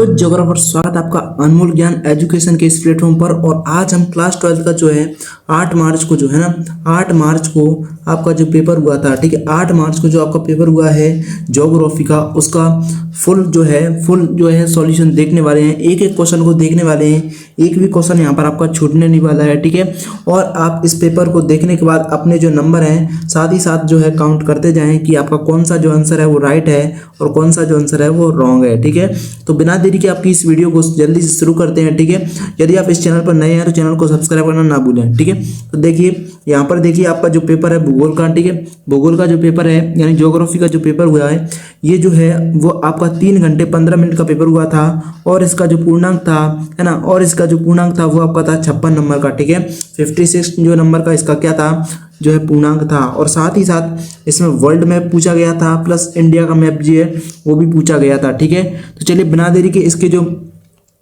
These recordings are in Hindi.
हेलो ज्योग्राफर, स्वागत है आपका अनमोल ज्ञान एजुकेशन के इस प्लेटफॉर्म पर। और आज हम क्लास 12 का जो है 8 मार्च को जो है ना 8 मार्च को आपका जो पेपर हुआ था, ठीक है, 8 मार्च को जो आपका पेपर हुआ है ज्योग्राफी का, उसका फुल जो है सॉल्यूशन देखने वाले हैं। एक एक क्वेश्चन को देखने वाले हैं, एक भी क्वेश्चन यहाँ पर आपका छूटने नहीं वाला है, ठीक है। और आप इस पेपर को देखने के बाद अपने जो नंबर हैं साथ ही साथ जो है काउंट करते जाएं कि आपका कौन सा जो आंसर है वो राइट है और कौन सा जो आंसर है वो रॉन्ग है, ठीक है। तो बिना देरी के आपकी इस वीडियो को जल्दी से शुरू करते हैं, ठीक है। यदि आप इस चैनल पर नए हैं तो चैनल को सब्सक्राइब करना ना भूलें, ठीक है। तो देखिए यहाँ पर देखिए आपका जो पेपर है भूगोल का, ठीक है, भूगोल का जो पेपर है यानी ज्योग्राफी का जो पेपर हुआ है ये जो है वो आपका 3 घंटे 15 मिनट का पेपर हुआ था। और इसका जो पूर्णांक था है ना, और इसका जो पूर्णांक था वो आपका था 56 नंबर का, ठीक है। 56 जो नंबर का इसका क्या था जो है पूर्णांक था। और साथ ही साथ इसमें वर्ल्ड मैप पूछा गया था प्लस इंडिया का मैप जो है वो भी पूछा गया था, ठीक है। तो चलिए बिना देरी के इसके जो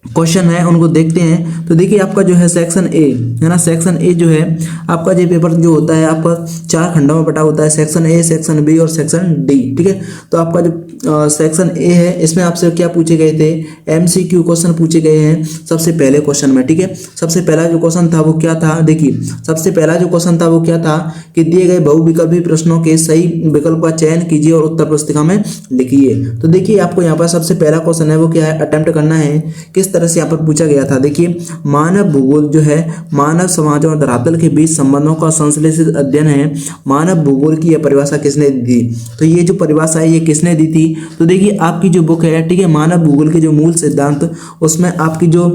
क्वेश्चन है उनको देखते हैं। तो देखिए आपका जो है सेक्शन ए है ना, सेक्शन ए जो है आपका ये पेपर जो होता है आपका 4 खंडों में बटा होता है, सेक्शन ए, सेक्शन बी और सेक्शन डी, ठीक है। तो आपका जो सेक्शन ए है इसमें आपसे क्या पूछे गए थे, एमसीक्यू क्वेश्चन पूछे गए हैं सबसे पहले क्वेश्चन में, ठीक है। सबसे पहला जो क्वेश्चन था वो क्या था, देखिए सबसे पहला जो क्वेश्चन था वो क्या था कि दिए गए बहुविकल्पी प्रश्नों के सही विकल्प का चयन कीजिए और उत्तर पुस्तिका में लिखिए। तो देखिए आपको यहाँ पर सबसे पहला क्वेश्चन है वो क्या है, अटेम्प्ट करना है किस तरह से यहाँ पर पूछा गया था। देखिए मानव भूगोल जो है मानव समाज और धरातल के बीच संबंधों का संश्लेषित अध्ययन है। मानव भूगोल की यह परिभाषा किसने दी थी, तो ये जो परिभाषा है ये किसने दी थी। तो देखिए आपकी जो बुक है, ठीक है, मानव भूगोल के जो मूल सिद्धांत, उसमें आपकी जो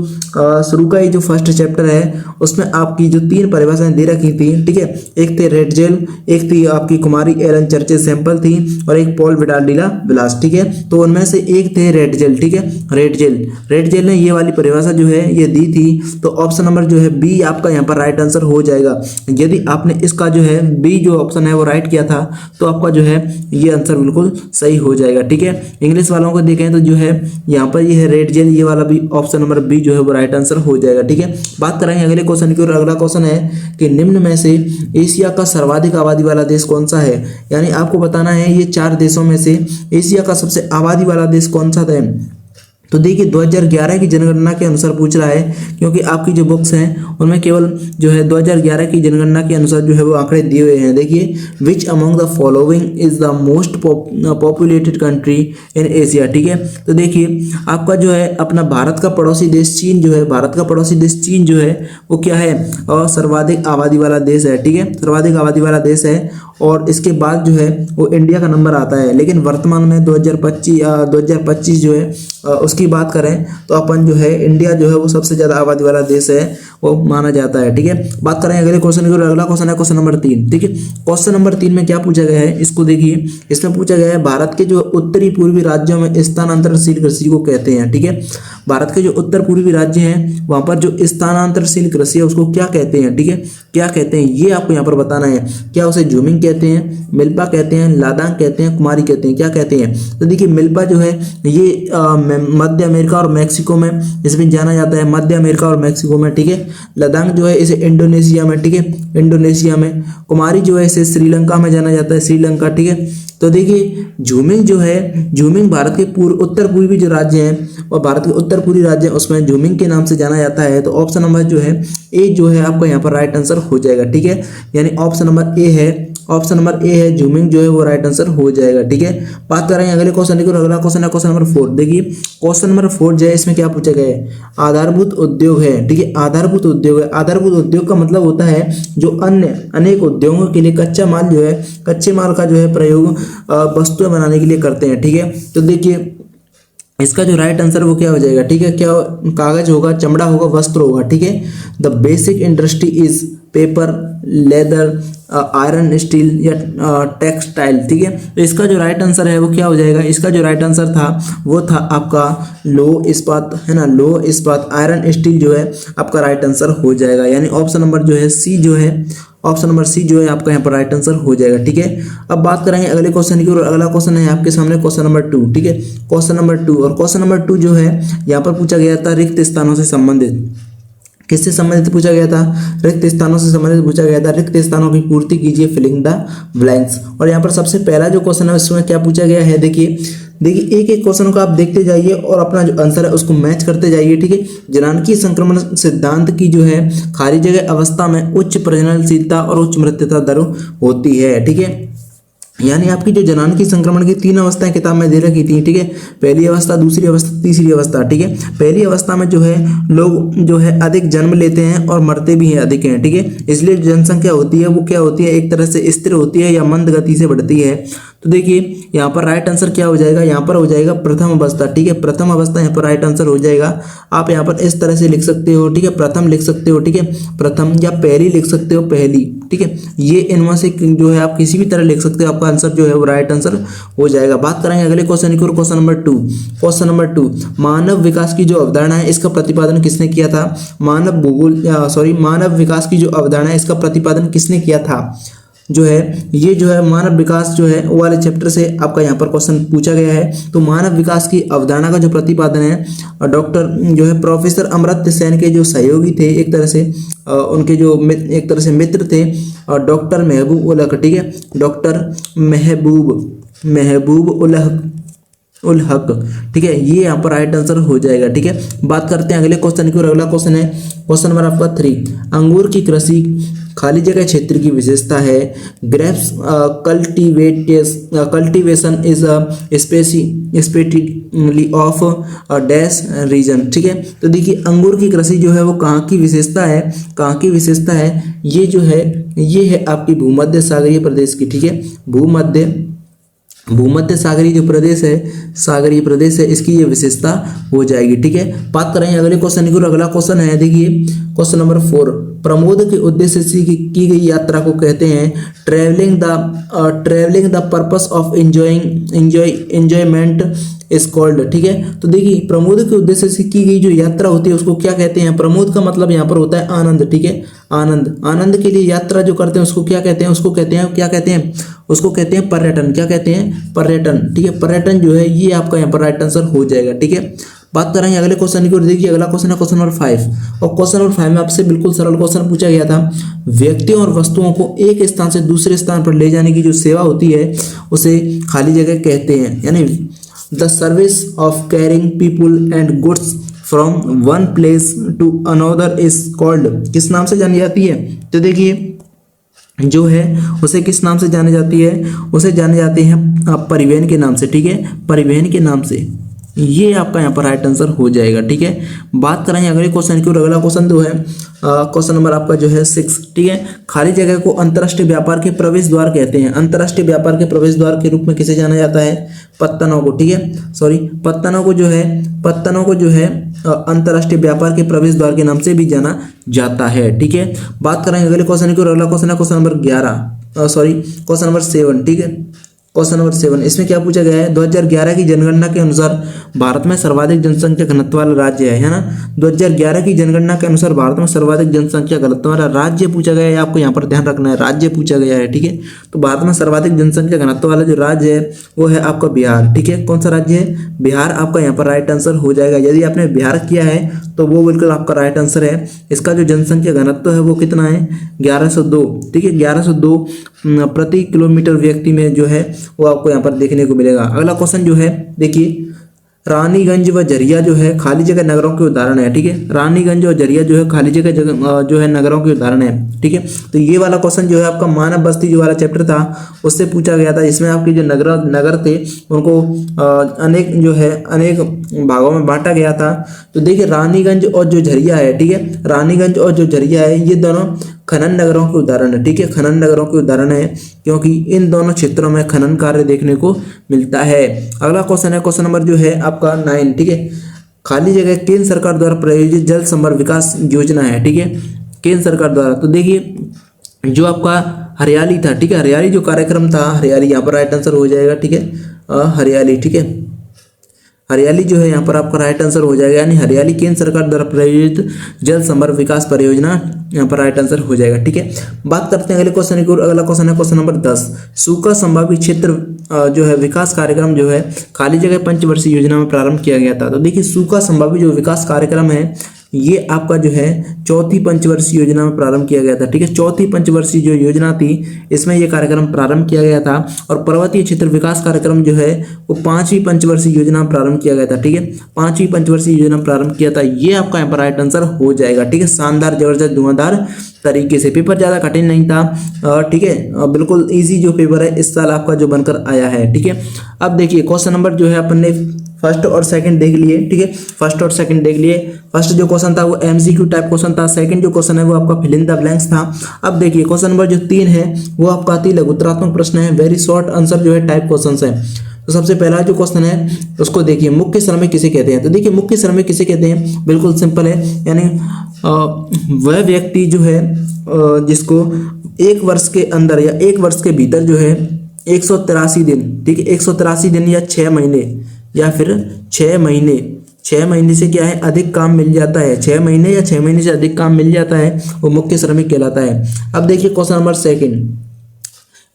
शुरू का ही जो फर्स्ट चैप्टर है उसमें आपकी जो 3 परिभाषाएं दे रखी थी, ठीक है। एक थे रेडजेल, एक थी आपकी कुमारी एलन चर्चे सैंपल थी और एक पॉल विडाल डीला ब्लास, ठीक है। तो उनमें से एक थे रेडजेल, ठीक है, रेडजेल ने ये वाली परिभाषा जो है ये दी थी। तो ऑप्शन नंबर जो है बी आपका यहाँ पर राइट आंसर हो जाएगा। यदि आपने इसका जो है बी जो ऑप्शन है वो राइट किया था तो आपका जो है ये आंसर बिल्कुल सही हो जाएगा, ठीक है। इंग्लिश वालों को देखें तो जो है यहाँ पर ये है रेड जेल, ये वाला भी ऑप्शन नंबर बी जो है वो राइट आंसर हो जाएगा, ठीक है। बात करेंगे अगले क्वेश्चन की और अगला क्वेश्चन है कि निम्न में से एशिया का सर्वाधिक आबादी वाला देश कौन सा है। यानी आपको बताना है ये 4 देशों में से एशिया का सबसे आबादी वाला देश कौन सा है। तो देखिए 2011 की जनगणना के अनुसार पूछ रहा है, क्योंकि आपकी जो बुक्स हैं उनमें केवल जो है 2011 की जनगणना के अनुसार जो है वो आंकड़े दिए हुए हैं। देखिए which among the following is the most populated country in Asia, ठीक है। तो देखिए आपका जो है अपना भारत का पड़ोसी देश चीन जो है, भारत का पड़ोसी देश चीन जो है वो क्या है, और सर्वाधिक आबादी वाला देश है, ठीक है, सर्वाधिक आबादी वाला देश है। और इसके बाद जो है वो इंडिया का नंबर आता है। लेकिन वर्तमान में 2025 जो है उसकी बात करें तो अपन जो है इंडिया जो है वो सबसे ज़्यादा आबादी वाला देश है वो माना जाता है, ठीक है। बात करें अगले क्वेश्चन की और अगला क्वेश्चन है क्वेश्चन नंबर 3, ठीक है। क्वेश्चन नंबर 3 में क्या पूछा गया है इसको देखिए। इसमें पूछा गया है भारत के जो उत्तरी पूर्वी राज्यों में स्थानांतरशील कृषि को कहते हैं, ठीक है। भारत के जो उत्तर पूर्वी राज्य हैं वहाँ पर जो स्थानांतरशील कृषि है उसको क्या कहते हैं, ठीक है, क्या कहते हैं ये आपको यहाँ पर बताना है। क्या उसे जूमिंग कहते हैं, मिल्पा कहते हैं, लादांग कहते हैं, कुमारी कहते हैं, क्या कहते हैं। तो देखिए मिल्पा जो है ये मध्य अमेरिका और मैक्सिको में इसमें जाना जाता है, मध्य अमेरिका और मैक्सिको में, ठीक है। लदांग जो है इसे इंडोनेशिया में, ठीक है, इंडोनेशिया में। कुमारी जो है इसे श्रीलंका में जाना जाता है, श्रीलंका, ठीक है। तो देखिए जूमिंग जो है, जूमिंग भारत के उत्तर पूर्वी जो राज्य हैं और भारत के उत्तर पूर्वी राज्य हैं उसमें जूमिंग के नाम से जाना जाता है। तो ऑप्शन नंबर जो है ए जो है आपका यहाँ पर राइट आंसर हो जाएगा, ठीक है। यानी ऑप्शन नंबर ए है, ऑप्शन नंबर ए है जूमिंग जो है वो राइट आंसर हो जाएगा, ठीक है। बात करेंगे अगले क्वेश्चन की और अगला क्वेश्चन है क्वेश्चन नंबर 4। देखिए क्वेश्चन नंबर 4 जो है इसमें क्या पूछा गया है, आधारभूत उद्योग है, ठीक है, आधारभूत उद्योग है। आधारभूत उद्योग का मतलब होता है जो अन्य अनेक उद्योगों के लिए कच्चा माल जो है, कच्चे माल का जो है प्रयोग वस्तुएं बनाने के लिए करते हैं, ठीक है। तो देखिए इसका जो राइट आंसर वो क्या हो जाएगा, ठीक है, क्या कागज होगा, चमड़ा होगा, वस्त्र होगा, ठीक है। The basic industry is paper, leather, iron, steel या टेक्सटाइल, ठीक है। तो इसका जो राइट आंसर है वो क्या हो जाएगा, इसका जो राइट आंसर था वो था आपका लो इस्पात, है ना, लो इस्पात, आयरन, स्टील जो है आपका राइट आंसर हो जाएगा। यानी ऑप्शन नंबर जो है सी जो है, ऑप्शन नंबर सी जो है आपका यहाँ पर राइट आंसर हो जाएगा, ठीक है। अब बात करेंगे अगले क्वेश्चन की और अगला क्वेश्चन है आपके सामने क्वेश्चन नंबर 2, ठीक है, क्वेश्चन नंबर 2। और क्वेश्चन नंबर 2 जो है यहाँ पर पूछा गया था रिक्त स्थानों से संबंधित, किससे संबंधित पूछा गया था, रिक्त स्थानों से संबंधित पूछा गया था। रिक्त स्थानों की पूर्ति कीजिए, फिलिंग द ब्लैंक्स। और यहाँ पर सबसे पहला जो क्वेश्चन है उसमें क्या पूछा गया है, देखिए देखिए एक एक क्वेश्चन को आप देखते जाइए और अपना जो आंसर है उसको मैच करते जाइए, ठीक है। जननांगीय संक्रमण सिद्धांत की जो है खाली जगह अवस्था में उच्च प्रजननशीलता और उच्च मृत्युता दर होती है, ठीक है। यानी आपकी जो जननांगीय संक्रमण की 3 अवस्थाएं किताब में दे रखी थी, ठीक है। पहली अवस्था, दूसरी अवस्था, तीसरी अवस्था, ठीक है। पहली अवस्था में जो है लोग जो है अधिक जन्म लेते हैं और मरते भी हैं अधिक हैं, ठीक है। इसलिए जनसंख्या होती है वो क्या होती है, एक तरह से स्थिर होती है या मंद गति से बढ़ती है। तो देखिए यहाँ पर राइट आंसर क्या हो जाएगा, यहाँ पर हो जाएगा प्रथम अवस्था, ठीक है। प्रथम अवस्था यहाँ पर राइट आंसर हो जाएगा। आप यहाँ पर इस तरह से लिख सकते हो, ठीक है, प्रथम लिख सकते हो, ठीक है, प्रथम, या पहली लिख सकते हो, पहली, ठीक है। ये इनमें से जो है आप किसी भी तरह लिख सकते हो, आपका आंसर जो है वो राइट आंसर हो जाएगा। बात करेंगे अगले क्वेश्चन की, क्वेश्चन नंबर 2। क्वेश्चन नंबर 2, मानव विकास की जो अवधारणा है इसका प्रतिपादन किसने किया था। मानव विकास की जो अवधारणा है इसका प्रतिपादन किसने किया था। जो है ये जो है मानव विकास जो है वो वाले चैप्टर से आपका यहाँ पर क्वेश्चन पूछा गया है। तो मानव विकास की अवधारणा का जो प्रतिपादन है डॉक्टर जो है प्रोफेसर अमर्त्य सेन के जो सहयोगी थे, एक तरह से उनके जो एक तरह से मित्र थे, डॉक्टर महबूब उल हक, ठीक है, डॉक्टर महबूब उल हक, ठीक है। ये यहाँ पर राइट आंसर हो जाएगा, ठीक है। बात करते हैं अगले क्वेश्चन की, और अगला क्वेश्चन है क्वेश्चन नंबर आपका 3। अंगूर की कृषि खाली जगह क्षेत्र की विशेषता है। Grapes cultivation is specially of dash region, ठीक है। तो देखिए अंगूर की कृषि जो है वो कहाँ की विशेषता है, कहाँ की विशेषता है, ये जो है ये है आपकी भूमध्य सागरीय प्रदेश की, ठीक है। भूमध्य सागरीय जो प्रदेश है, सागरीय प्रदेश है, इसकी ये विशेषता हो जाएगी, ठीक है। बात करें अगले क्वेश्चन की, अगला क्वेश्चन है देखिए क्वेश्चन नंबर 4। प्रमोद के उद्देश्य से की गई यात्रा को कहते हैं travelling the purpose of enjoyment is called, ठीक है। तो देखिए प्रमोद के उद्देश्य से की गई जो यात्रा होती है उसको क्या कहते हैं। प्रमोद का मतलब यहाँ पर होता है आनंद, ठीक है। आनंद के लिए यात्रा जो करते हैं उसको क्या कहते हैं, उसको कहते हैं पर्यटन। क्या कहते हैं, पर्यटन, ठीक है। पर्यटन जो है ये आपका यहाँ पर राइट आंसर हो जाएगा, ठीक है। बात करेंगे अगले क्वेश्चन की, और देखिए अगला क्वेश्चन है क्वेश्चन नंबर 5। और क्वेश्चन नंबर 5 में आपसे बिल्कुल सरल क्वेश्चन पूछा गया था। व्यक्तियों और वस्तुओं को एक स्थान से दूसरे स्थान पर ले जाने की जो सेवा होती है उसे खाली जगह कहते हैं। यानी the service of carrying people and goods from one place to another is called, किस नाम से जानी जाती है। तो देखिए जो है उसे किस नाम से जानी जाती है, उसे जाने जाते हैं परिवहन के नाम से, ठीक है, परिवहन के नाम से। ये आपका यहाँ पर राइट आंसर हो जाएगा, ठीक है। बात करेंगे अगले क्वेश्चन की, और अगला क्वेश्चन जो है क्वेश्चन नंबर आपका जो है 6, ठीक है। खाली जगह को अंतर्राष्ट्रीय व्यापार के प्रवेश द्वार कहते हैं। अंतर्राष्ट्रीय व्यापार के प्रवेश द्वार के रूप में किसे जाना जाता है, पत्तनों को, ठीक है। पत्तनों को जो है अंतर्राष्ट्रीय व्यापार के प्रवेश द्वार के नाम से भी जाना जाता है, ठीक है। बात करेंगे अगले क्वेश्चन की, और अगला क्वेश्चन है क्वेश्चन नंबर 7, ठीक है। क्वेश्चन नंबर 7, इसमें क्या पूछा गया है। 2011 की जनगणना के अनुसार भारत में सर्वाधिक जनसंख्या घनत्व वाला राज्य है ना। 2011 की जनगणना के अनुसार भारत में सर्वाधिक जनसंख्या घनत्व वाला राज्य पूछा गया है, आपको यहाँ पर ध्यान रखना है, राज्य पूछा गया है, ठीक है। तो भारत में सर्वाधिक जनसंख्या घनत्व वाला जो राज्य है वो है आपका बिहार, ठीक है। कौन सा राज्य है, बिहार, आपका यहाँ पर राइट आंसर हो जाएगा। यदि आपने बिहार किया है तो वो बिल्कुल आपका राइट आंसर है। इसका जो जनसंख्या घनत्व है वो कितना है, 1102, ठीक है। 1102 प्रति किलोमीटर व्यक्ति में जो है वो आपको यहाँ पर देखने को मिलेगा। अगला क्वेश्चन जो है देखिए, रानीगंज व झरिया जो है खाली जगह नगरों के उदाहरण है, ठीक है। रानीगंज और झरिया जो है खाली जगह जो है नगरों के उदाहरण है, ठीक है। तो ये वाला क्वेश्चन जो है आपका मानव बस्ती जो वाला चैप्टर था उससे पूछा गया था। इसमें आपके जो नगर थे उनको अनेक भागों में बांटा गया था। तो देखिए रानीगंज और जो झरिया है, ठीक है, रानीगंज और जो झरिया है ये दोनों खनन नगरों के उदाहरण है, ठीक है। खनन नगरों के उदाहरण है क्योंकि इन दोनों क्षेत्रों में खनन कार्य देखने को मिलता है। अगला क्वेश्चन है क्वेश्चन नंबर जो है आपका 9, ठीक है। खाली जगह केंद्र सरकार द्वारा प्रायोजित जल संवर्धन विकास योजना है, ठीक है, केंद्र सरकार द्वारा। तो देखिए जो आपका हरियाली था, ठीक है, हरियाली जो कार्यक्रम था, हरियाली यहाँ पर राइट आंसर हो जाएगा, ठीक है। हरियाली, ठीक है, हरियाली जो है यहाँ पर आपका राइट आंसर हो जाएगा। यानी हरियाली केंद्र सरकार द्वारा प्रायोजित जल संवर्धन विकास परियोजना यहाँ पर राइट आंसर हो जाएगा, ठीक है। बात करते हैं अगले क्वेश्चन की, अगला क्वेश्चन है क्वेश्चन नंबर 10। सूखा संभावित क्षेत्र जो है विकास कार्यक्रम जो है खाली जगह पंचवर्षीय योजना में प्रारंभ किया गया था। तो देखिए सूखा संभावित जो विकास कार्यक्रम है ये आपका जो है चौथी पंचवर्षीय योजना में प्रारंभ किया गया था। ठीक है, चौथी पंचवर्षीय जो योजना थी इसमें ये कार्यक्रम प्रारंभ किया गया था। और पर्वतीय क्षेत्र विकास कार्यक्रम जो है वो पांचवी पंचवर्षीय योजना में प्रारंभ किया गया था। ठीक है, पांचवी पंचवर्षीय योजना में प्रारंभ किया था। ये आपका यहाँ पर राइट आंसर हो जाएगा। ठीक है, शानदार, जबरदस्त, धुआंधार तरीके से। पेपर ज्यादा कठिन नहीं था। ठीक है, बिल्कुल इजी जो पेपर है इस साल आपका जो बनकर आया है। ठीक है, अब देखिए क्वेश्चन नंबर जो है अपन ने फर्स्ट और सेकंड देख लिए। ठीक है, फर्स्ट और सेकंड देख लिए। फर्स्ट जो क्वेश्चन था वो एमसीक्यू टाइप क्वेश्चन था। सेकंड जो क्वेश्चन है वो आपका फिल इन द ब्लैंक्स था। अब देखिए क्वेश्चन नंबर जो 3 है वो आपका अति लघुत्तरात्मक प्रश्न है, वेरी शॉर्ट आंसर जो है टाइप क्वेश्चन है। तो सबसे पहला जो क्वेश्चन है उसको देखिए, मुख्य श्रमिक किसे कहते हैं। तो देखिए मुख्य श्रमिक किसे कहते हैं, बिल्कुल सिंपल है, यानी वह व्यक्ति जो है जिसको एक वर्ष के अंदर या एक वर्ष के भीतर जो है 183 दिन, ठीक है, 183 दिन या 6 महीने या फिर 6 महीने से क्या है अधिक काम मिल जाता है, 6 महीने या 6 महीने से अधिक काम मिल जाता है, वो मुख्य श्रमिक कहलाता है। अब देखिए क्वेश्चन नंबर सेकंड,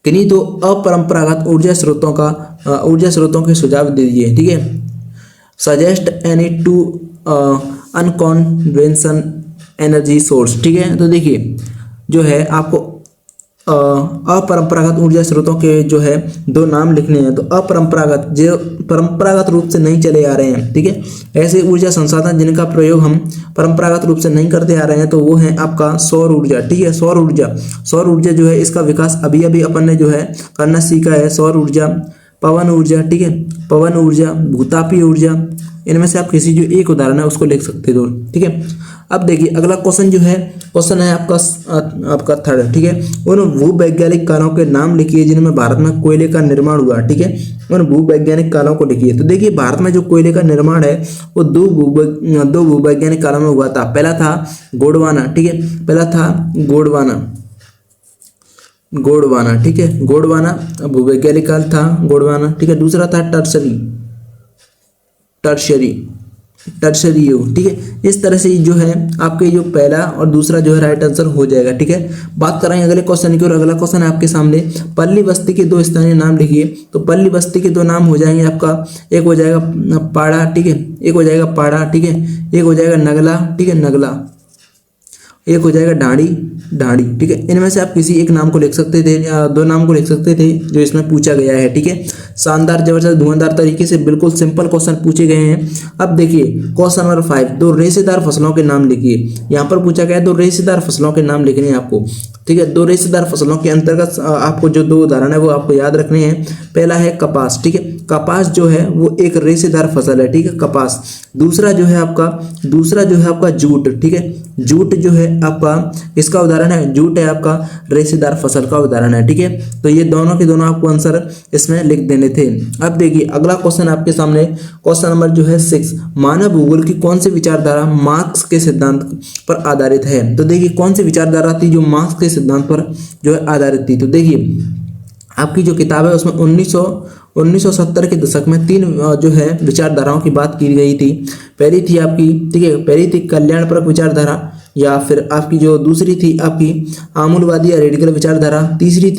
किन्हीं दो अपरंपरागत ऊर्जा स्रोतों के सुझाव दीजिए। ठीक है, suggest any two unconventional energy source. ठीक है, तो देखिए जो है आपको अपरंपरागत ऊर्जा स्रोतों के जो है 2 नाम लिखने हैं। तो अपरंपरागत जो परंपरागत रूप से नहीं चले आ रहे हैं, ठीक है, ऐसे ऊर्जा संसाधन जिनका प्रयोग हम परंपरागत रूप से नहीं करते आ रहे हैं, तो वो है आपका सौर ऊर्जा। ठीक है, सौर ऊर्जा जो है इसका विकास अभी अभी अपन ने जो है करना सीखा है। सौर ऊर्जा, पवन ऊर्जा, ठीक है, पवन ऊर्जा, भूतापीय ऊर्जा, इनमें से आप किसी जो एक उदाहरण है उसको लिख सकते हो। ठीक है, अब देखिए अगला क्वेश्चन जो है क्वेश्चन है आपका थर्ड। ठीक है, उन भूवैज्ञानिक कालों के नाम लिखिए जिनमें भारत में कोयले का निर्माण हुआ। ठीक है, उन भूवैज्ञानिक कालों को लिखिए। तो देखिए भारत में जो कोयले का निर्माण है वो दो भूवैज्ञानिक कालों में हुआ था। पहला था गोंडवाना, ठीक है, पहला था गोंडवाना, ठीक है, गोंडवाना भूवैज्ञानिक काल था गोंडवाना। ठीक है, दूसरा था टर्शरी युग। ठीक है, इस तरह से जो है आपके जो पहला और दूसरा जो है राइट आंसर हो जाएगा। ठीक है, बात करेंगे अगले क्वेश्चन की, और अगला क्वेश्चन है आपके सामने, पल्ली बस्ती के 2 स्थानीय नाम लिखिए। तो पल्ली बस्ती के 2 नाम हो जाएंगे आपका, एक हो जाएगा पाड़ा, ठीक है, एक हो जाएगा पाड़ा, ठीक है, एक हो जाएगा नगला, ठीक है, नगला, एक हो जाएगा ढाड़ी। ठीक है, इनमें से आप किसी एक नाम को लिख सकते थे या 2 नाम को लिख सकते थे जो इसमें पूछा गया है। ठीक है, शानदार, जबरदस्त, धुआंधार तरीके से बिल्कुल सिंपल क्वेश्चन पूछे गए हैं। अब देखिए क्वेश्चन नंबर 5, 2 रेशेदार फसलों के नाम लिखिए। यहाँ पर पूछा गया है 2 रेशेदार फसलों के नाम लिखने हैं आपको। ठीक है, 2 रेशेदार फसलों के अंतर्गत आपको जो 2 उदाहरण है वो आपको याद रखने हैं। पहला है कपास, ठीक है, कपास जो है वो एक रेशेदार फसल है। ठीक है, कपास। दूसरा जो है आपका जूट। ठीक है, जूट जो है आपका इसका उदाहरण है, जूट है आपका रेशेदार फसल का उदाहरण है। ठीक है, तो ये दोनों के दोनों आपको आंसर इसमें लिख देने थे। अब देखिए अगला क्वेश्चन आपके सामने, क्वेश्चन नंबर जो है 6, मानव भूगोल की कौन सी विचारधारा मार्क्स के सिद्धांत पर आधारित है। तो देखिए कौन सी विचारधारा थी जो मार्क्स के सिद्धांत पर जो है आधारित थी। तो देखिए आपकी जो किताब है उसमें 1970 के दशक में 3 जो है विचारधाराओं की बात की गई थी। पहली थी आपकी, ठीक है, पहली थी कल्याणपरक विचारधारा, या फिर आपकी जो दूसरी थी आपकी आमूलवादी या रेडिकल विचारधारा, तीसरी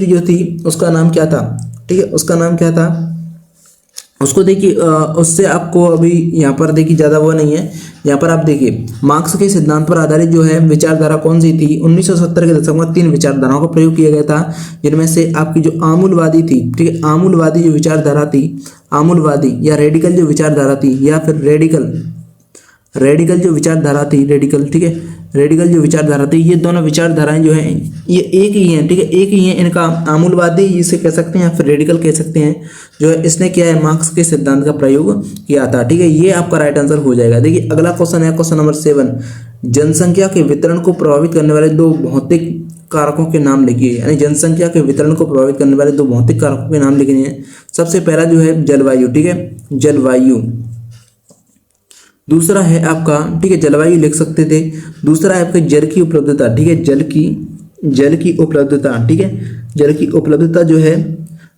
जो थी उसका नाम क्या था। ठीक है, उसका नाम क्या था उसको देखिए, उससे आपको अभी यहाँ पर देखिए ज़्यादा वो नहीं है। यहाँ पर आप देखिए मार्क्स के सिद्धांत पर आधारित जो है विचारधारा कौन सी थी। 1970 के दशक में 3 विचारधाराओं का प्रयोग किया गया था, जिनमें से आपकी जो आमूलवादी थी, ठीक है, आमूलवादी जो विचारधारा थी, आमूलवादी या रेडिकल जो विचारधारा थी, या फिर रेडिकल जो विचारधारा थी, रेडिकल, ठीक है, रेडिकल जो विचारधारा थी, ये दोनों विचारधाराएं जो हैं ये एक ही हैं। ठीक है, एक ही हैं। इनका आमूलवादी इसे कह सकते हैं या फिर रेडिकल कह सकते हैं, जो है इसने किया है मार्क्स के सिद्धांत का प्रयोग किया था। ठीक है, ये आपका राइट आंसर हो जाएगा। देखिए अगला क्वेश्चन है क्वेश्चन नंबर 7, जनसंख्या के वितरण को प्रभावित करने वाले 2 भौतिक कारकों के नाम लिखिए। यानी जनसंख्या के वितरण को प्रभावित करने वाले 2 भौतिक कारकों के नाम लिखने हैं। सबसे पहला जो है जलवायु, ठीक है, जलवायु। दूसरा है आपका, ठीक है, जलवायु लिख सकते थे। दूसरा है आपका जल की उपलब्धता, ठीक है, जल की उपलब्धता, ठीक है, जल की उपलब्धता जो है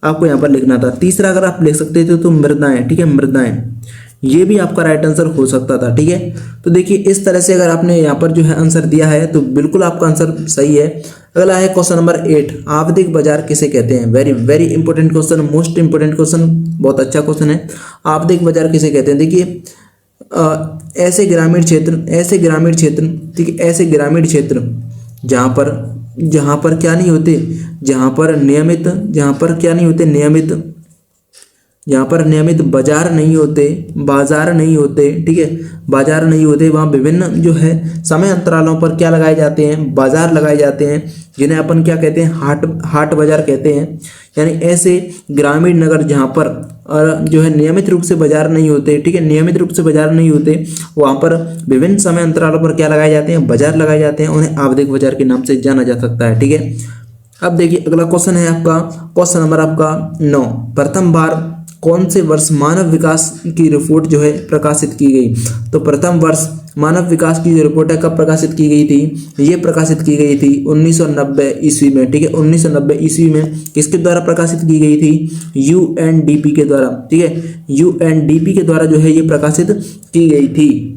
आपको यहाँ पर लिखना था। तीसरा अगर आप लिख सकते थे तो मृदाएं, ठीक है, मृदाएं, ये भी आपका राइट आंसर हो सकता था। ठीक है, तो देखिए इस तरह से अगर आपने यहाँ पर जो है आंसर दिया है तो बिल्कुल आपका आंसर सही है। अगला है क्वेश्चन नंबर 8, आवधिक बाजार किसे कहते हैं। Very very important question, most important question, बहुत अच्छा क्वेश्चन है। आवधिक बाजार किसे कहते हैं। देखिए ऐसे ग्रामीण क्षेत्र ठीक है, ऐसे ग्रामीण क्षेत्र जहाँ पर क्या नहीं होते, जहाँ पर क्या नहीं होते, यहाँ पर नियमित बाजार नहीं होते, ठीक है, बाजार नहीं होते, वहाँ विभिन्न जो है समय अंतरालों पर क्या लगाए जाते हैं, बाजार लगाए जाते हैं, जिन्हें अपन क्या कहते हैं, हाट बाजार कहते हैं। यानी ऐसे ग्रामीण नगर जहाँ पर जो है नियमित रूप से बाजार नहीं होते, ठीक है, नियमित रूप से बाजार नहीं होते, वहाँ पर विभिन्न समय अंतरालों पर क्या लगाए जाते हैं, बाजार लगाए जाते हैं, उन्हें आवधिक बाजार के नाम से जाना जा सकता है, ठीक है। अब देखिए अगला क्वेश्चन है आपका, क्वेश्चन नंबर आपका 9, प्रथम बार कौन से वर्ष मानव विकास की रिपोर्ट जो है प्रकाशित की गई? तो प्रथम वर्ष मानव विकास की जो रिपोर्ट है कब प्रकाशित की गई थी? ये प्रकाशित की गई थी 1990 ईस्वी में, ठीक है, 1990 ईस्वी में। किसके द्वारा प्रकाशित की गई थी? यूएनडीपी के द्वारा, ठीक है, यूएनडीपी के द्वारा जो है ये प्रकाशित की गई थी,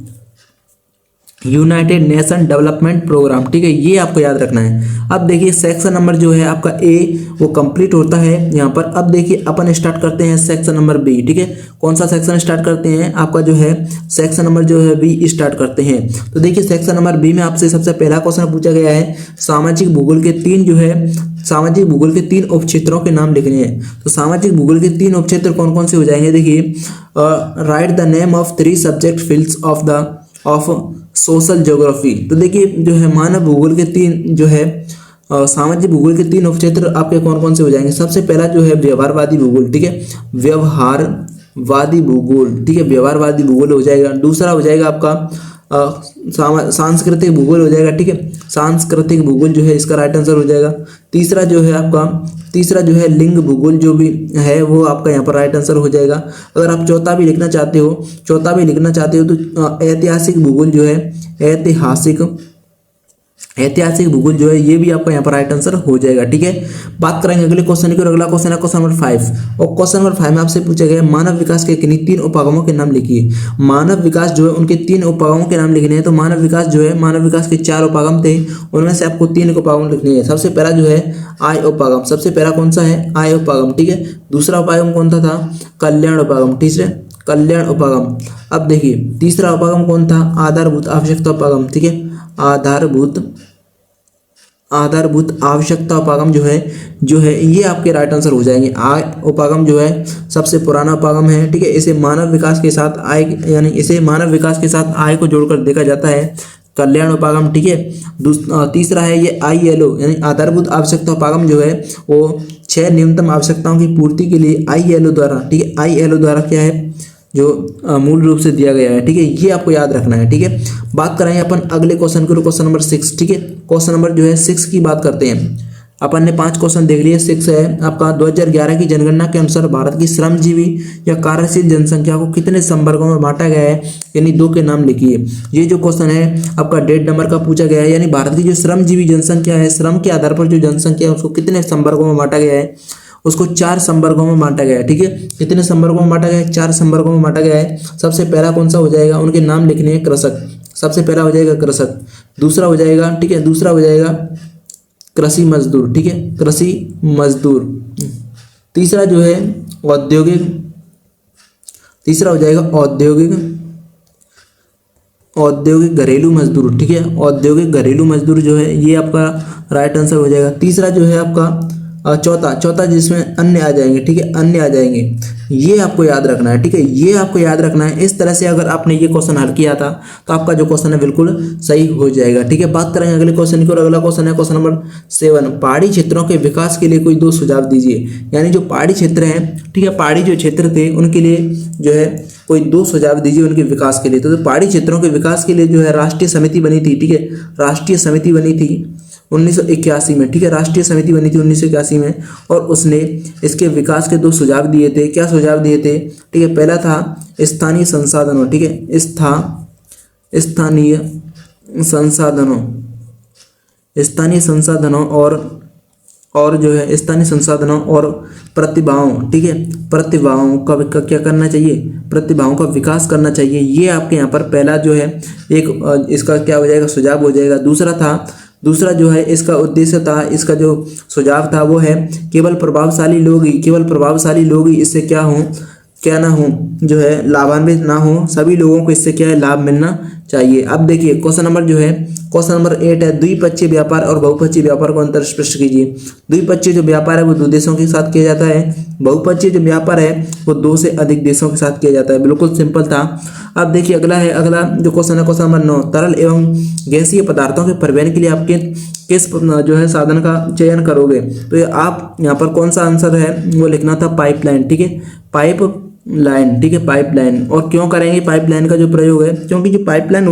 यूनाइटेड नेशन डेवलपमेंट प्रोग्राम, ठीक है, ये आपको याद रखना है। अब देखिए सेक्शन नंबर जो है आपका ए वो कंप्लीट होता है यहाँ पर। अब देखिए अपन स्टार्ट करते हैं सेक्शन नंबर बी, ठीक है, कौन सा सेक्शन स्टार्ट करते हैं? आपका जो है सेक्शन नंबर जो है बी स्टार्ट करते हैं। तो देखिए सेक्शन नंबर बी में आपसे सबसे पहला क्वेश्चन पूछा गया है, सामाजिक भूगोल के तीन उपक्षेत्रों के नाम लिखने हैं। तो सामाजिक भूगोल के 3 उपक्षेत्र कौन कौन से हो जाएंगे? देखिए right the name of 3 subject fields of social geography. तो देखिए जो है मानव भूगोल के 3 जो है सामाजिक भूगोल के 3 उपक्षेत्र आपके कौन कौन से हो जाएंगे? सबसे पहला जो है व्यवहारवादी भूगोल, ठीक है, व्यवहारवादी भूगोल, ठीक है, व्यवहारवादी भूगोल हो जाएगा। दूसरा हो जाएगा आपका सांस्कृतिक भूगोल हो जाएगा, ठीक है, सांस्कृतिक भूगोल जो है इसका राइट आंसर हो जाएगा। तीसरा जो है लिंग भूगोल जो भी है वो आपका यहाँ पर राइट आंसर हो जाएगा। अगर आप चौथा भी लिखना चाहते हो तो ऐतिहासिक भूगोल जो है ऐतिहासिक भूगोल जो है ये भी आपका यहाँ पर राइट आंसर हो जाएगा, ठीक है। बात करेंगे अगले क्वेश्चन की, और अगला क्वेश्चन है क्वेश्चन नंबर 5, और क्वेश्चन नंबर 5 में आपसे पूछा गया मानव विकास के किन्हीं 3 उपागमों के नाम लिखिए। मानव विकास जो है उनके 3 उपागमों के नाम लिखने हैं। तो मानव विकास के 4 उपागम थे, उनमें से आपको 3 उपागम लिखने हैं। सबसे पहला जो है आय उपागम, सबसे पहला कौन सा है? आय उपागम, ठीक है। दूसरा उपागम कौन सा था? कल्याण उपागम, तीसरा कल्याण उपागम। अब देखिए तीसरा उपागम कौन था? आधारभूत आवश्यकता उपागम, ठीक है, आधारभूत आवश्यकता उपागम जो है ये आपके राइट आंसर हो जाएंगे। आय उपागम जो है सबसे पुराना उपागम है, ठीक है, इसे मानव विकास के साथ आय को जोड़कर देखा जाता है। कल्याण उपागम, ठीक है। तीसरा है ये ILO यानी आधारभूत आवश्यकता उपागम जो है वो 6 न्यूनतम आवश्यकताओं की पूर्ति के लिए ILO द्वारा, ठीक है, ILO द्वारा क्या है जो मूल रूप से दिया गया है, ठीक है, ये आपको याद रखना है, ठीक है। बात करेंगे अपन अगले क्वेश्चन की, क्वेश्चन नंबर 6, ठीक है, क्वेश्चन नंबर जो है 6 की बात करते हैं। अपन ने 5 क्वेश्चन देख लिए। 6 है आपका 2011 की जनगणना के अनुसार भारत की श्रमजीवी या कार्यशील जनसंख्या को कितने संवर्गों में बांटा गया है? यानी 2 के नाम लिखिए। ये जो क्वेश्चन है आपका 1.5 नंबर का पूछा गया है, यानी भारत की जो श्रमजीवी जनसंख्या है, श्रम के आधार पर जो जनसंख्या है उसको कितने संवर्गों में बांटा गया है? उसको 4 संवर्गों में बांटा गया है, ठीक है। कितने संवर्गों में बांटा गया है? 4 संवर्गों में बांटा गया है। सबसे पहला कौन सा हो जाएगा? उनके नाम लिखने हैं, कृषक, सबसे पहला हो जाएगा कृषक। दूसरा हो जाएगा, ठीक है, दूसरा हो जाएगा कृषि मजदूर, ठीक है, कृषि मजदूर। तीसरा जो है औद्योगिक, तीसरा हो जाएगा औद्योगिक घरेलू मजदूर, ठीक है, औद्योगिक घरेलू मजदूर जो है ये आपका राइट आंसर हो जाएगा। तीसरा जो है आपका चौथा जिसमें अन्य आ जाएंगे, ठीक है, अन्य आ जाएंगे। ये आपको याद रखना है, ठीक है, ये आपको याद रखना है। इस तरह से अगर आपने ये क्वेश्चन हल किया था तो आपका जो क्वेश्चन है बिल्कुल सही हो जाएगा, ठीक है। बात करेंगे अगले क्वेश्चन की, और अगला क्वेश्चन है क्वेश्चन नंबर 7, पहाड़ी क्षेत्रों के विकास के लिए कोई 2 सुझाव दीजिए। यानी जो पहाड़ी क्षेत्र हैं, ठीक है, पहाड़ी जो क्षेत्र थे उनके लिए जो है कोई 2 सुझाव दीजिए उनके विकास के लिए। तो पहाड़ी क्षेत्रों के विकास के लिए जो है राष्ट्रीय समिति बनी थी, ठीक है, राष्ट्रीय समिति बनी थी 1981 में, ठीक है, राष्ट्रीय समिति बनी थी 1981 में, और उसने इसके विकास के 2 सुझाव दिए थे। क्या सुझाव दिए थे? ठीक है, पहला था स्थानीय संसाधनों, ठीक है, स्थानीय संसाधनों और जो है स्थानीय संसाधनों और प्रतिभाओं, ठीक है, प्रतिभाओं का क्या करना चाहिए? प्रतिभाओं का विकास करना चाहिए। ये आपके यहाँ पर पहला जो है एक इसका क्या हो जाएगा? सुझाव हो जाएगा। दूसरा जो है इसका उद्देश्य था, इसका जो सुझाव था वो है केवल प्रभावशाली लोग ही इससे क्या हों? क्या ना हो, जो है लाभान्वित ना हो, सभी लोगों को इससे क्या है लाभ मिलना चाहिए। अब देखिए क्वेश्चन नंबर जो है क्वेश्चन नंबर 8 है, द्विपक्षीय व्यापार और बहुपक्षीय व्यापार को अंतर स्पष्ट कीजिए। द्विपक्षीय जो व्यापार है वो 2 देशों के साथ किया जाता है, बहुपक्षीय जो व्यापार है वो 2 से अधिक देशों के साथ किया जाता है। बिल्कुल सिंपल था। अब देखिए अगला जो क्वेश्चन है क्वेश्चन नंबर 9, तरल एवं गैसीय पदार्थों के परिवहन के लिए आपके किस जो है साधन का चयन करोगे? तो आप यहाँ पर कौन सा आंसर है वो लिखना था पाइपलाइन, ठीक है, पाइप लाइन, ठीक है, पाइपलाइन। और क्यों करेंगे पाइपलाइन का जो प्रयोग है, क्योंकि जो पाइपलाइन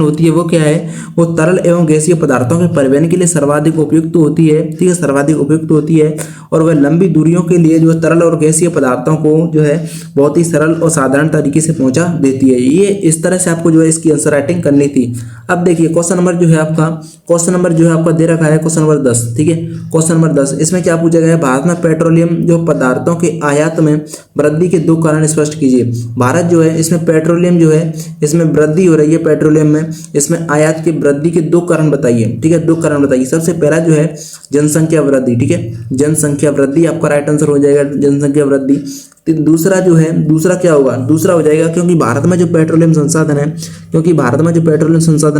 होती है वो क्या है, वो तरल एवं गैसीय पदार्थों के परिवहन के लिए सर्वाधिक उपयुक्त होती है, ठीक है, सर्वाधिक उपयुक्त होती है। और वह लंबी दूरियों के लिए जो तरल और गैसीय पदार्थों को जो है बहुत ही सरल और साधारण तरीके से पहुंचा देती है। ये इस तरह से आपको जो है इसकी आंसर राइटिंग करनी थी। अब देखिए क्वेश्चन नंबर जो है आपका दे रखा है क्वेश्चन नंबर 10, ठीक है, क्वेश्चन नंबर 10 इसमें क्या पूछा गया है, भारत में पेट्रोलियम जो पदार्थों के आयात में वृद्धि के 2 कारण स्पष्ट कीजिए। भारत जो है इसमें पेट्रोलियम जो है इसमें वृद्धि हो रही है, पेट्रोलियम में इसमें आयात की वृद्धि के 2 कारण बताइए, ठीक है, 2 कारण बताइए। सबसे पहला जो है जनसंख्या वृद्धि, ठीक है, जनसंख्या वृद्धि आपका राइट आंसर हो जाएगा, जनसंख्या वृद्धि। दूसरा क्या होगा, दूसरा हो जाएगा क्योंकि भारत में जो पेट्रोलियम संसाधन है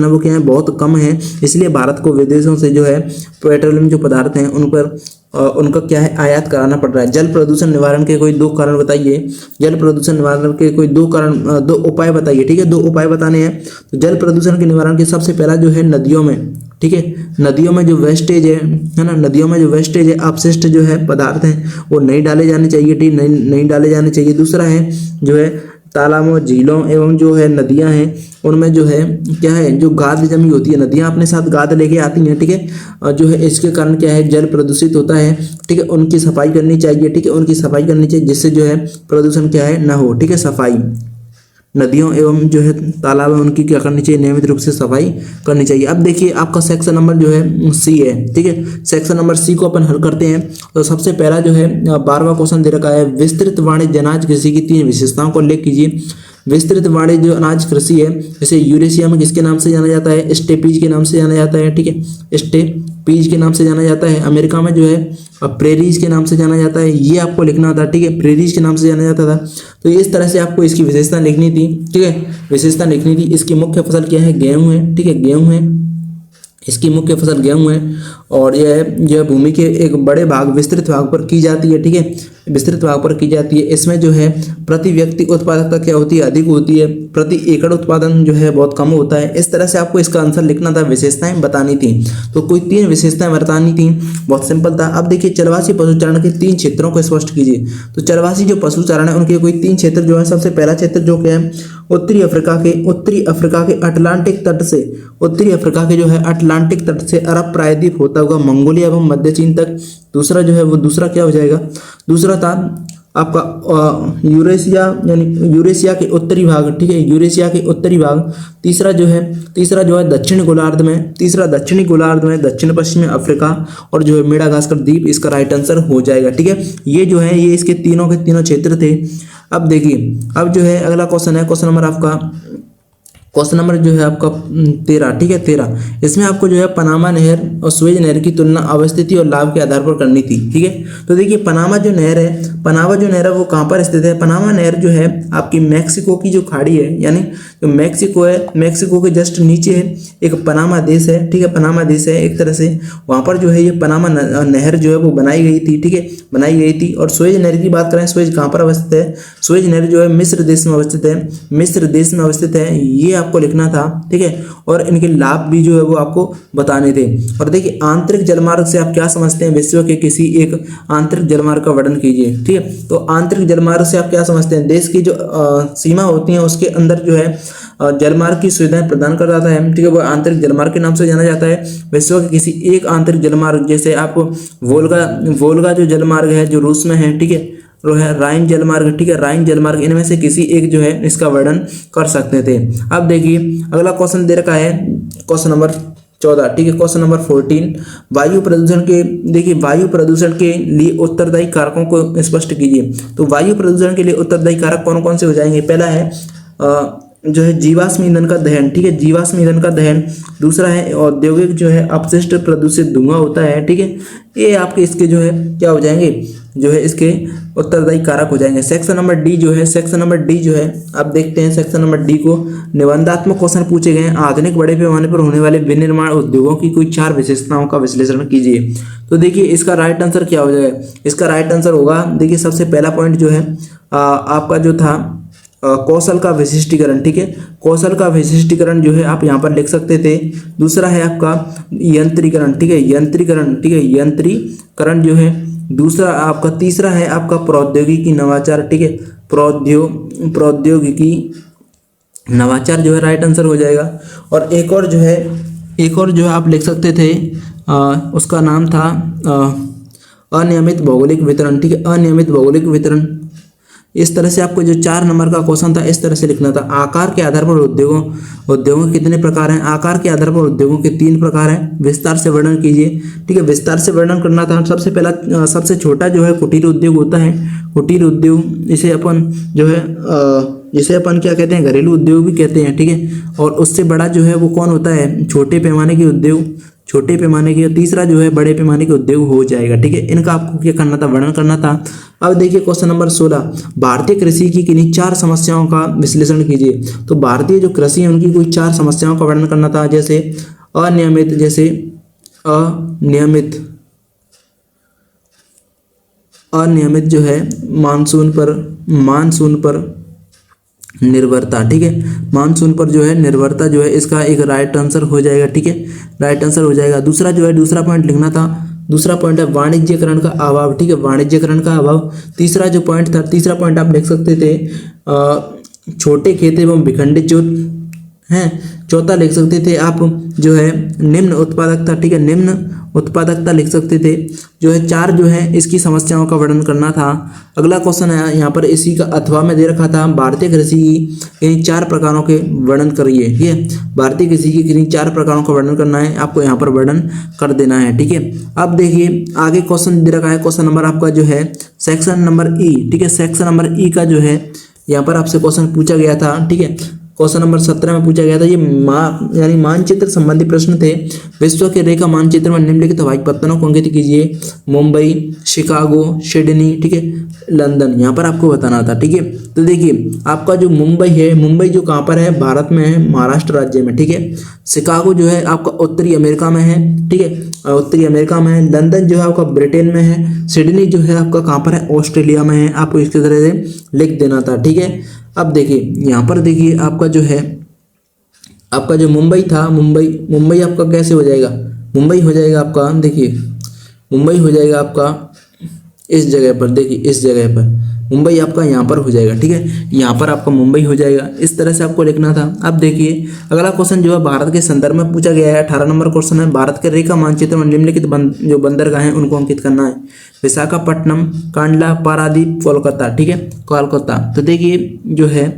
वो क्या है बहुत कम है, इसलिए भारत को विदेशों से जो है पेट्रोलियम जो पदार्थ हैं उन पर उनका क्या है आयात कराना पड़ रहा है। जल प्रदूषण निवारण के कोई 2 कारण बताइए, जल प्रदूषण निवारण के कोई 2 कारण 2 उपाय बताइए, ठीक है, 2 उपाय बताने हैं। तो जल प्रदूषण के निवारण के सबसे पहला जो है नदियों में, ठीक है, नदियों में जो वेस्टेज है ना, नदियों में जो वेस्टेज है अपशिष्ट जो है पदार्थ हैं वो नहीं डाले जाने चाहिए, ठीक, नहीं डाले जाने चाहिए। दूसरा है जो है तालाबों झीलों एवं जो है नदियां हैं उनमें जो है क्या है जो गाद जमी होती है, नदियां अपने साथ गाद लेके आती हैं, ठीक है, जो है इसके कारण क्या है जल प्रदूषित होता है, ठीक है, उनकी सफाई करनी चाहिए, ठीक है, उनकी सफाई करनी चाहिए जिससे जो है प्रदूषण क्या है ना हो, ठीक है, सफाई नदियों एवं जो है तालाब है उनकी क्या करनी चाहिए, नियमित रूप से सफाई करनी चाहिए। अब देखिए आपका सेक्शन नंबर जो है सी है, ठीक है, सेक्शन नंबर सी को अपन हल करते हैं। तो सबसे पहला जो है 12वां क्वेश्चन दे रखा है, विस्तृत वाणिज्य अनाज कृषि की 3 विशेषताओं को उल्लेख कीजिए। विस्तृत वाणिज्य जो अनाज कृषि है जैसे यूरेशिया में किसके नाम से जाना जाता है, स्टेपीज के नाम से जाना जाता है, ठीक है, स्टेपीज के नाम से जाना जाता है। अमेरिका में जो है प्रेरीज के नाम से जाना जाता है, ये आपको लिखना था, ठीक है, प्रेरीज के नाम से जाना जाता था। तो इस तरह से आपको इसकी विशेषता लिखनी थी, ठीक है, विशेषता लिखनी थी। इसकी मुख्य फसल क्या है, गेहूं है, ठीक है, गेहूं है, इसकी मुख्य फसल गेहूं है। और यह भूमि के एक बड़े भाग विस्तृत भाग पर की जाती है, ठीक है, विस्तृत भाग पर की जाती है। इसमें जो है प्रति व्यक्ति उत्पादकता क्या होती है, अधिक होती है, प्रति एकड़ उत्पादन जो है बहुत कम होता है। इस तरह से आपको इसका आंसर लिखना था, विशेषताएं बतानी थी। तो कोई 3 विशेषताएं बतानी थी, बहुत सिंपल था। अब देखिए चरवासी पशुचारण के 3 क्षेत्रों को स्पष्ट कीजिए। तो चरवासी जो पशुचारण है उनके कोई 3 क्षेत्र जो है, सबसे पहला क्षेत्र जो क्या है उत्तरी अफ्रीका के अटलांटिक तट से, उत्तरी अफ्रीका के जो है अटलांटिक तट से अरब प्रायद्वीप होता हुआ मंगोलिया एवं मध्य चीन तक। दूसरा जो है वो दूसरा क्या हो जाएगा, दूसरा था आपका यूरेशिया के उत्तरी भाग, ठीक है, यूरेशिया के उत्तरी भाग। तीसरा जो है दक्षिण गोलार्ध में, दक्षिण पश्चिमी अफ्रीका और जो है मेडागास्कर द्वीप इसका राइट आंसर हो जाएगा, ठीक है। ये जो है ये इसके तीनों के तीनों क्षेत्र थे। अब देखिए अब जो है अगला क्वेश्चन है क्वेश्चन नंबर जो है आपका 13, ठीक है, 13। इसमें आपको जो है पनामा नहर और सुएज नहर की तुलना अवस्थिति और लाभ के आधार पर करनी थी, ठीक है। तो देखिए पनामा जो नहर है वो कहाँ पर स्थित है, पनामा नहर जो है आपकी मैक्सिको की जो खाड़ी है, यानी जो मैक्सिको है, मैक्सिको के जस्ट नीचे एक पनामा देश है, ठीक है, पनामा देश है एक तरह से। वहाँ पर जो है ये पनामा नहर जो है वो बनाई गई थी, ठीक है, बनाई गई थी। और सुएज नहर की बात करें, सुएज कहाँ पर अवस्थित है, सुएज नहर जो है मिस्र देश में अवस्थित है, ये आपको लिखना था, ठीक है। और इनके लाभ भी जो है वो आपको बताने थे। और देखिए आंतरिक जलमार्ग से आप क्या समझते हैं, विश्व के किसी एक आंतरिक जलमार्ग का वर्णन कीजिए, ठीक है। तो आंतरिक जलमार्ग से आप क्या समझते हैं, देश की जो सीमा होती है उसके अंदर जो है जलमार्ग की सुविधाएं प्रदान कर जाता है, ठीक है, वो आंतरिक जलमार्ग के नाम से जाना जाता है। विश्व के किसी एक आंतरिक जलमार्ग, जैसे आप वोल्गा जो जलमार्ग है जो रूस में है, ठीक है, वो है राइन जलमार्ग, ठीक है, राइन जलमार्ग, इनमें से किसी एक जो है इसका वर्णन कर सकते थे। अब देखिए अगला क्वेश्चन दे रखा है क्वेश्चन नंबर 14, ठीक है, क्वेश्चन नंबर 14, वायु प्रदूषण के लिए उत्तरदायी कारकों को स्पष्ट कीजिए। तो वायु प्रदूषण के लिए उत्तरदायी कारक कौन कौन से हो जाएंगे, पहला है जो है जीवाश्म ईंधन का दहन, ठीक है, जीवाश्म ईंधन का दहन। दूसरा है औद्योगिक जो है अपशिष्ट प्रदूषित धुआं होता है, ठीक है। ये आपके इसके जो है क्या हो जाएंगे, जो है इसके उत्तरदायी कारक हो जाएंगे। सेक्शन नंबर डी जो है, सेक्शन नंबर डी जो है आप देखते हैं सेक्शन नंबर डी को, निबंधात्मक क्वेश्चन पूछे गए हैं। आधुनिक बड़े पैमाने पर होने वाले विनिर्माण उद्योगों की कोई 4 विशेषताओं का विश्लेषण कीजिए। तो देखिए इसका राइट आंसर क्या हो जाएगा, इसका राइट आंसर होगा, देखिए सबसे पहला पॉइंट जो है आपका जो था कौशल का विशिष्टीकरण, ठीक है, कौशल का विशिष्टीकरण जो है आप यहाँ पर लिख सकते थे। दूसरा है आपका यंत्रीकरण, ठीक है, यंत्रीकरण, ठीक है, यंत्रीकरण जो है दूसरा आपका। तीसरा है आपका प्रौद्योगिकी नवाचार, ठीक है, प्रौद्योगिकी नवाचार जो है राइट आंसर हो जाएगा। और एक और जो है आप लिख सकते थे उसका नाम था अनियमित भौगोलिक वितरण, ठीक है, अनियमित भौगोलिक वितरण। इस तरह से आपको जो 4 नंबर का क्वेश्चन था इस तरह से लिखना था। आकार के आधार पर उद्योगों के कितने प्रकार हैं, आकार के आधार पर उद्योगों के 3 प्रकार हैं, विस्तार से वर्णन कीजिए, ठीक है, विस्तार से वर्णन करना था। सबसे पहला सबसे छोटा जो है कुटीर उद्योग होता है, कुटीर उद्योग इसे अपन जो है जिसे अपन क्या कहते हैं, घरेलू उद्योग भी कहते हैं, ठीक है। और उससे बड़ा जो है वो कौन होता है, छोटे पैमाने के उद्योग, छोटे पैमाने के। तीसरा जो है बड़े पैमाने के उद्योग हो जाएगा, ठीक है। इनका आपको क्या करना था, वर्णन करना था। अब देखिए क्वेश्चन नंबर 16, भारतीय कृषि की किन्हीं 4 समस्याओं का विश्लेषण कीजिए। तो भारतीय जो कृषि है उनकी कोई 4 समस्याओं का वर्णन करना था, जैसे अनियमित, अनियमित जो है मानसून पर निर्भरता, ठीक है, मानसून पर जो है निर्भरता जो है इसका एक राइट आंसर हो जाएगा, ठीक है, राइट आंसर हो जाएगा। दूसरा जो है दूसरा पॉइंट लिखना था, दूसरा पॉइंट है वाणिज्यकरण का अभाव, ठीक है, वाणिज्यकरण का अभाव। तीसरा जो पॉइंट था, तीसरा पॉइंट आप लिख सकते थे छोटे खेत एवं विखंडित जो हैं। चौथा लिख सकते थे आप जो है निम्न उत्पादकता, ठीक है, निम्न उत्पादकता लिख सकते थे। जो है 4 जो है इसकी समस्याओं का वर्णन करना था। अगला क्वेश्चन है यहाँ पर इसी का अथवा में दे रखा था, भारतीय कृषि की इन 4 प्रकारों के वर्णन करिए, ठीक है, भारतीय कृषि की किन्हीं 4 प्रकारों का वर्णन करना है, आपको यहाँ पर वर्णन कर देना है, ठीक है। अब देखिए आगे क्वेश्चन दे रखा है, क्वेश्चन नंबर आपका जो है सेक्शन नंबर ई, ठीक है, सेक्शन नंबर ई का जो है यहाँ पर आपसे क्वेश्चन पूछा गया था, ठीक है, क्वेश्चन नंबर 17 में पूछा गया था। ये यानी मानचित्र संबंधी प्रश्न थे। विश्व के रेखा मानचित्र में निम्नलिखित हवाई पत्तनों को अंकित कीजिए, मुंबई, शिकागो, सिडनी, ठीक है, लंदन, यहाँ पर आपको बताना था, ठीक है। तो देखिए आपका जो मुंबई है, मुंबई जो कहाँ पर है, भारत में है, महाराष्ट्र राज्य में, ठीक है। शिकागो जो है आपका उत्तरी अमेरिका में है, ठीक है, उत्तरी अमेरिका में है। लंदन जो है आपका ब्रिटेन में है। सिडनी जो है आपका कहाँ पर है, ऑस्ट्रेलिया में है। आपको इसकी तरह से लिख देना था, ठीक है। अब देखिए यहाँ पर देखिए आपका जो है आपका जो मुंबई था, मुंबई आपका कैसे हो जाएगा, मुंबई हो जाएगा आपका, देखिए मुंबई हो जाएगा आपका इस जगह पर, देखिए इस जगह पर मुंबई आपका यहाँ पर हो जाएगा, ठीक है, यहाँ पर आपका मुंबई हो जाएगा। इस तरह से आपको लिखना था। अब देखिए अगला क्वेश्चन जो है भारत के संदर्भ में पूछा गया है, 18 नंबर क्वेश्चन है। भारत के रेखा मानचित्र में निम्नलिखित जो बंदरगाह हैं उनको अंकित करना है। विशाखापट्टनम, कांडला, पारादीप, कोलकाता, ठीक है, कोलकाता। तो देखिए जो है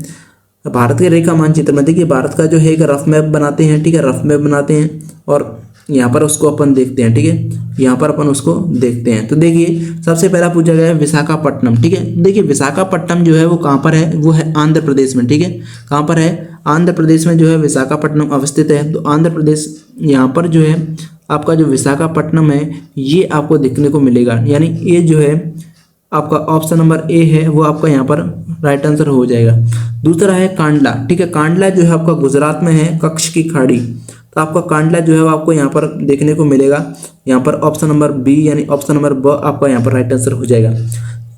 भारत के रेखा मानचित्र में देखिए भारत का जो है एक रफ मैप बनाते हैं, ठीक है, रफ मैप बनाते हैं और यहाँ पर उसको अपन देखते हैं, ठीक है, यहाँ पर अपन उसको देखते हैं। तो देखिए सबसे पहला पूछा गया है विशाखापट्टनम, ठीक है। देखिए विशाखापट्टनम जो है वो कहाँ पर है, वो है आंध्र प्रदेश में, ठीक है, कहाँ पर है, आंध्र प्रदेश में जो है विशाखापट्टनम अवस्थित है। तो आंध्र प्रदेश यहाँ पर जो है आपका जो विशाखापट्टनम है ये आपको देखने को मिलेगा, यानी ये जो है आपका ऑप्शन नंबर ए है वो आपका यहाँ पर राइट आंसर हो जाएगा। दूसरा है कांडला, ठीक है, कांडला जो है आपका गुजरात में है, कच्छ की खाड़ी। तो आपका कांडला जो है वो आपको यहाँ पर देखने को मिलेगा, यहाँ पर ऑप्शन नंबर बी यानी ऑप्शन नंबर ब आपका यहाँ पर राइट आंसर हो जाएगा।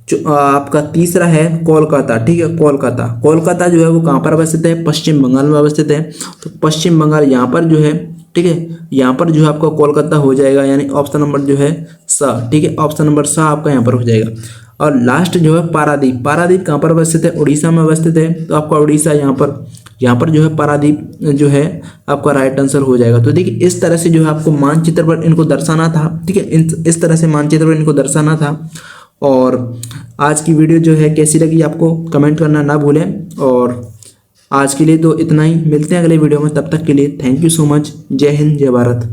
जो आपका तीसरा है कोलकाता, ठीक है, कोलकाता, कोलकाता जो है वो कहाँ पर अवस्थित है, पश्चिम बंगाल में अवस्थित है। तो पश्चिम बंगाल यहाँ पर जो है, ठीक है, यहाँ पर जो है आपका कोलकाता हो जाएगा, यानी ऑप्शन नंबर जो है स, ठीक है, ऑप्शन नंबर स आपका यहाँ पर हो जाएगा। और लास्ट जो है पारादीप, पारादीप कहाँ पर अवस्थित है, उड़ीसा में अवस्थित है। तो आपका उड़ीसा यहाँ पर जो है पारादीप जो है आपका राइट आंसर हो जाएगा। तो देखिए इस तरह से जो है आपको मानचित्र पर इनको दर्शाना था, ठीक है, इस तरह से मानचित्र पर इनको दर्शाना था। और आज की वीडियो जो है कैसी लगी आपको कमेंट करना ना भूलें। और आज के लिए तो इतना ही, मिलते हैं अगले वीडियो में, तब तक के लिए थैंक यू सो मच। जय हिंद, जय भारत।